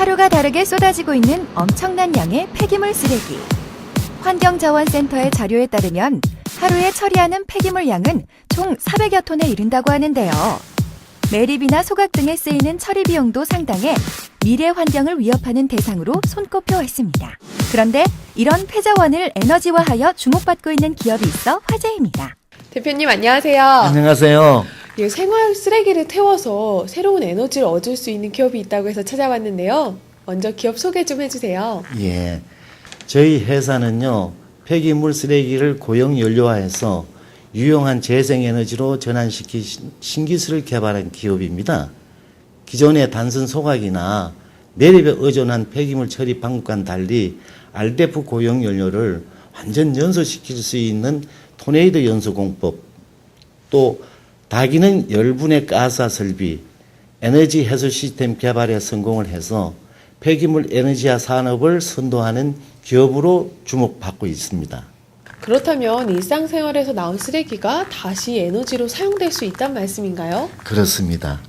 하루가 다르게 쏟아지고 있는 엄청난 양의 폐기물 쓰레기. 환경자원센터의 자료에 따르면 하루에 처리하는 폐기물 양은 총 400여 톤에 이른다고 하는데요. 매립이나 소각 등에 쓰이는 처리 비용도 상당해 미래 환경을 위협하는 대상으로 손꼽혀 있습니다. 그런데 이런 폐자원을 에너지화하여 주목받고 있는 기업이 있어 화제입니다. 대표님 안녕하세요. 안녕하세요. 생활 쓰레기를 태워서 새로운 에너지를 얻을 수 있는 기업이 있다고 해서 찾아왔는데요. 먼저 기업 소개 좀 해주세요. 예. 저희 회사는요, 폐기물 쓰레기를 고용 연료화해서 유용한 재생에너지로 전환시킨 신기술을 개발한 기업입니다. 기존의 단순 소각이나 매립에 의존한 폐기물 처리 방법과는 달리 RDF 고용 연료를 완전 연소시킬 수 있는 토네이도 연소 공법, 또 다기능 열분해 가스화 설비, 에너지 해소 시스템 개발에 성공을 해서 폐기물 에너지화 산업을 선도하는 기업으로 주목받고 있습니다. 그렇다면 일상생활에서 나온 쓰레기가 다시 에너지로 사용될 수 있다는 말씀인가요? 그렇습니다.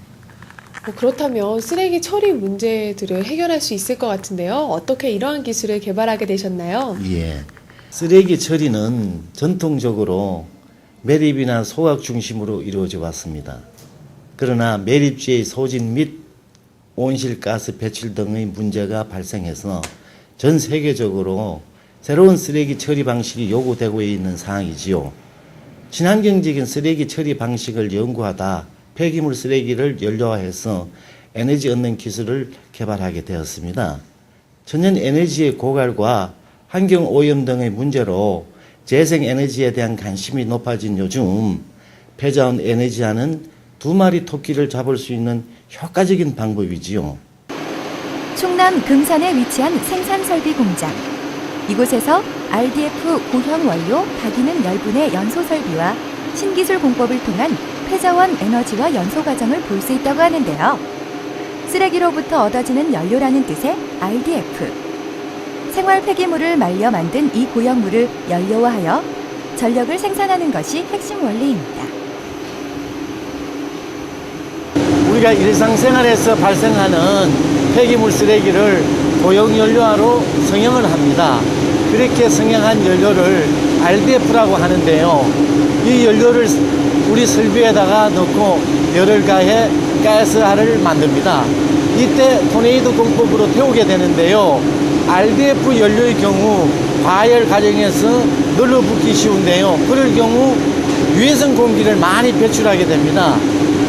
그렇다면 쓰레기 처리 문제들을 해결할 수 있을 것 같은데요. 어떻게 이러한 기술을 개발하게 되셨나요? 예. 쓰레기 처리는 전통적으로 매립이나 소각 중심으로 이루어져 왔습니다. 그러나 매립지의 소진 및 온실가스 배출 등의 문제가 발생해서 전 세계적으로 새로운 쓰레기 처리 방식이 요구되고 있는 상황이지요. 친환경적인 쓰레기 처리 방식을 연구하다 폐기물 쓰레기를 연료화해서 에너지 얻는 기술을 개발하게 되었습니다. 천연 에너지의 고갈과 환경 오염 등의 문제로 재생에너지에 대한 관심이 높아진 요즘 폐자원 에너지화는 두 마리 토끼를 잡을 수 있는 효과적인 방법이지요. 충남 금산에 위치한 생산설비 공장. 이곳에서 RDF 고형 원료 다기능 열분해 연소 설비와 신기술 공법을 통한 폐자원 에너지화 연소 과정을 볼 수 있다고 하는데요. 쓰레기로부터 얻어지는 연료라는 뜻의 RDF. 생활 폐기물을 말려 만든 이 고형물을 연료화하여 전력을 생산하는 것이 핵심 원리입니다. 우리가 일상생활에서 발생하는 폐기물 쓰레기를 고용연료화로 성형을 합니다. 그렇게 성형한 연료를 RDF라고 하는데요. 이 연료를 우리 설비에다가 넣고 열을 가해 가스화를 만듭니다. 이때 토네이도 공법으로 태우게 되는데요. RDF 연료의 경우 과열 과정에서 눌러붙기 쉬운데요. 그럴 경우 유해성 공기를 많이 배출하게 됩니다.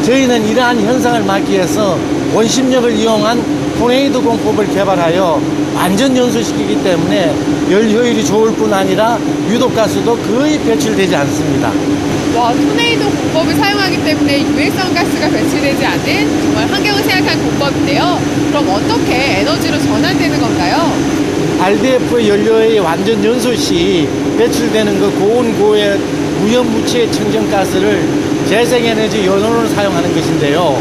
저희는 이러한 현상을 막기 위해서 원심력을 이용한 토네이도 공법을 개발하여 완전 연소시키기 때문에 열 효율이 좋을 뿐 아니라 유독가스도 거의 배출되지 않습니다. 토네이도 공법을 사용하기 때문에 유해성 가스가 배출되지 않는 정말 환경을 생각한 공법인데요. 그럼 어떻게 에너지로 전환되는 건가요? RDF 연료의 완전 연소 시 배출되는 그 고온 고의 무염무취의 청정가스를 재생에너지 연료로 사용하는 것인데요.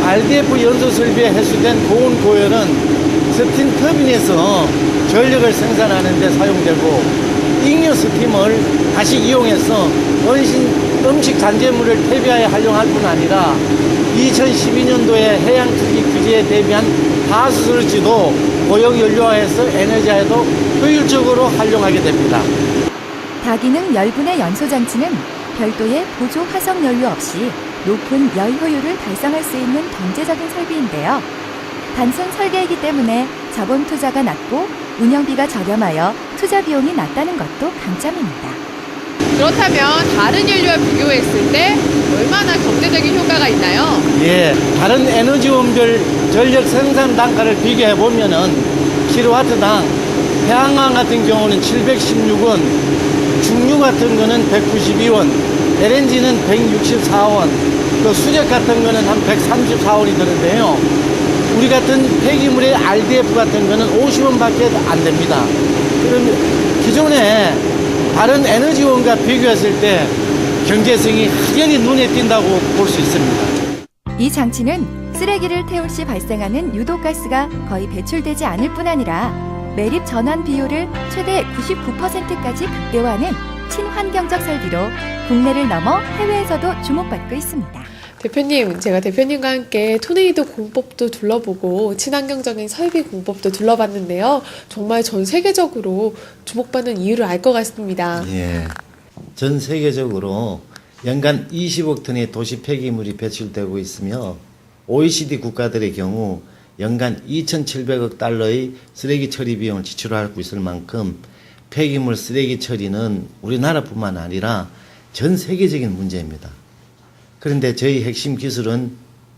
RDF 연소 설비에 해수된 고온 고열은 스팀 터빈에서 전력을 생산하는 데 사용되고 잉여 스팀을 다시 이용해서 음식 잔재물을 퇴비하여 활용할 뿐 아니라 2012년도에 해양 투기 규제에 대비한 하수설지도 고용 연료화해서 에너지화에도 효율적으로 활용하게 됩니다. 다기능 열분해 연소 장치는 별도의 보조 화석 연료 없이 높은 열 효율을 달성할 수 있는 경제적인 설비인데요. 단순 설계이기 때문에 자본 투자가 낮고 운영비가 저렴하여 투자 비용이 낮다는 것도 강점입니다. 그렇다면 다른 연료와 비교했을 때 얼마나 경제적인 효과가 있나요? 예, 다른 에너지원별 전력 생산 단가를 비교해 보면은 킬로와트당 태양광 같은 경우는 716원, 중유 같은 거는 192원, LNG는 164원, 또 수력 같은 거는 한 134원이 드는데요. 우리 같은 폐기물의 RDF 같은 거는 50원밖에 안 됩니다. 그럼 기존에 다른 에너지원과 비교했을 때 경제성이 확연히 눈에 띈다고 볼 수 있습니다. 이 장치는 쓰레기를 태울 시 발생하는 유독가스가 거의 배출되지 않을 뿐 아니라 매립 전환 비율을 최대 99%까지 극대화하는 친환경적 설비로 국내를 넘어 해외에서도 주목받고 있습니다. 대표님, 제가 대표님과 함께 토네이도 공법도 둘러보고 친환경적인 설비 공법도 둘러봤는데요. 정말 전 세계적으로 주목받는 이유를 알 것 같습니다. 예. 전 세계적으로 연간 20억 톤의 도시 폐기물이 배출되고 있으며 OECD 국가들의 경우 연간 2,700억 달러의 쓰레기 처리 비용을 지출하고 있을 만큼 폐기물 쓰레기 처리는 우리나라뿐만 아니라 전 세계적인 문제입니다. 그런데 저희 핵심 기술은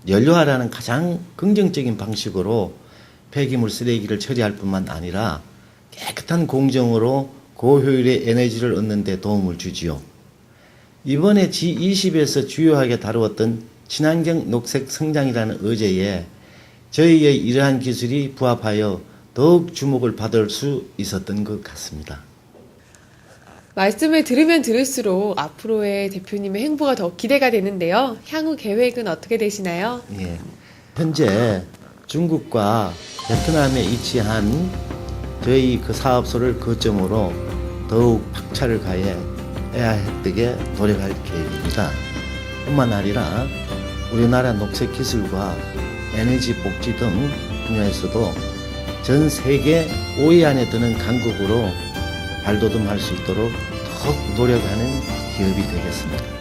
연료화라는 가장 긍정적인 방식으로 폐기물 쓰레기를 처리할 뿐만 아니라 깨끗한 공정으로 고효율의 에너지를 얻는 데 도움을 주지요. 이번에 G20에서 주요하게 다루었던 친환경 녹색 성장이라는 의제에 저희의 이러한 기술이 부합하여 더욱 주목을 받을 수 있었던 것 같습니다. 말씀을 들으면 들을수록 앞으로의 대표님의 행보가 더 기대가 되는데요. 향후 계획은 어떻게 되시나요? 예. 현재 중국과 베트남에 위치한 저희 그 사업소를 거점으로 더욱 박차를 가해 AI 획득에 노력할 계획입니다. 뿐만 아니라 우리나라 녹색 기술과 에너지 복지 등 분야에서도 전 세계 5위 안에 드는 강국으로 발돋움할 수 있도록 더욱 노력하는 기업이 되겠습니다.